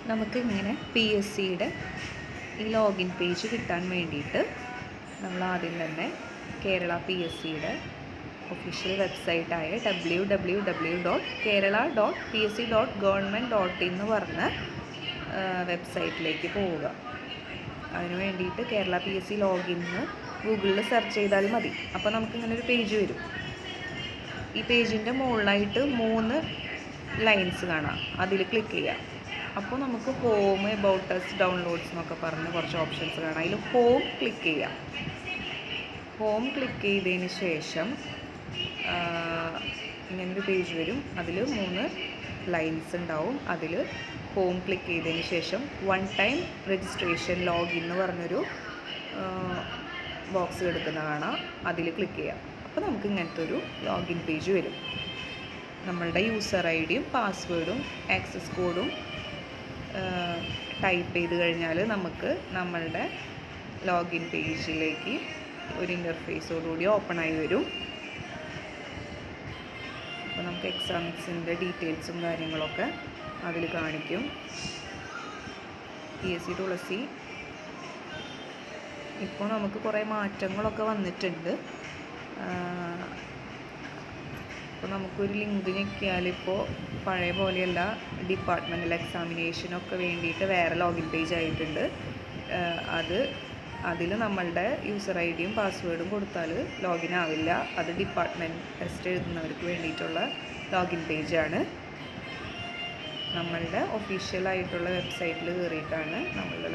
നമുക്കിങ്ങനെ PSCയുടെ ഈ login page കിട്ടാൻ വേണ്ടിയിട്ട് നമ്മൾ ആദ്യം തന്നെ കേരള PSCയുടെ ഒഫീഷ്യൽ വെബ്സൈറ്റായ www.kerala.psc.government.in എന്ന് പറഞ്ഞ വെബ്സൈറ്റിലേക്ക് പോവുക. അതിന് വേണ്ടിയിട്ട് കേരള PSC ലോഗിൻ ഗൂഗിളിൽ സെർച്ച് ചെയ്താൽ മതി. അപ്പോൾ നമുക്കിങ്ങനെ ഒരു പേജ് വരും. ഈ പേജിൻ്റെ മുകളിലായിട്ട് 3 ലൈൻസ് കാണാം. അതിൽ ക്ലിക്ക് ചെയ്യാം. അപ്പോൾ നമുക്ക് ഹോം, എബൌട്ട് അസ്, ഡൗൺലോഡ്സ് എന്നൊക്കെ പറഞ്ഞ് കുറച്ച് ഓപ്ഷൻസ് കാണാം. അതിൽ ഹോം ക്ലിക്ക് ചെയ്യാം. ഹോം ക്ലിക്ക് ചെയ്തതിന് ശേഷം ഇങ്ങനൊരു പേജ് വരും. അതിൽ 3 ലൈൻസ് ഉണ്ടാവും. അതിൽ ഹോം ക്ലിക്ക് ചെയ്തതിന് ശേഷം വൺ ടൈം രജിസ്ട്രേഷൻ ലോഗിൻ എന്ന് പറഞ്ഞൊരു ബോക്സ് എടുക്കുന്ന കാണാം. അതിൽ ക്ലിക്ക് ചെയ്യാം. അപ്പോൾ നമുക്ക് ഇങ്ങനത്തെ ഒരു ലോഗിൻ പേജ് വരും. നമ്മളുടെ യൂസർ ഐഡിയും പാസ്വേഡും ആക്സസ് കോഡും ടൈപ്പ് ചെയ്ത് കഴിഞ്ഞാൽ നമുക്ക് നമ്മളുടെ ലോഗിൻ പേജിലേക്ക് ഒരു ഇൻ്റർഫേസോടുകൂടി ഓപ്പൺ ആയി വരും. അപ്പോൾ നമുക്ക് എക്സാംസിൻ്റെ ഡീറ്റെയിൽസും കാര്യങ്ങളൊക്കെ അതിൽ കാണിക്കും. PSC തുളസി ഇപ്പോൾ നമുക്ക് കുറേ മാറ്റങ്ങളൊക്കെ വന്നിട്ടുണ്ട്. അപ്പോൾ നമുക്കൊരു ലിങ്ക് ഞെക്കിയാൽ ഇപ്പോൾ പഴയ പോലെയല്ല, ഡിപ്പാർട്ട്മെൻറ്റൽ എക്സാമിനേഷനൊക്കെ വേണ്ടിയിട്ട് വേറെ ലോഗിൻ പേജ് ആയിട്ടുണ്ട്. അതിൽ നമ്മളുടെ യൂസർ ഐഡിയും പാസ്വേഡും കൊടുത്താൽ ലോഗിൻ ആവില്ല. അത് ഡിപ്പാർട്ട്മെൻറ്റ് ടെസ്റ്റ് എഴുതുന്നവർക്ക് വേണ്ടിയിട്ടുള്ള ലോഗിൻ പേജാണ്. നമ്മളുടെ ഒഫീഷ്യലായിട്ടുള്ള വെബ്സൈറ്റിൽ കയറിയിട്ടാണ് നമ്മളുടെ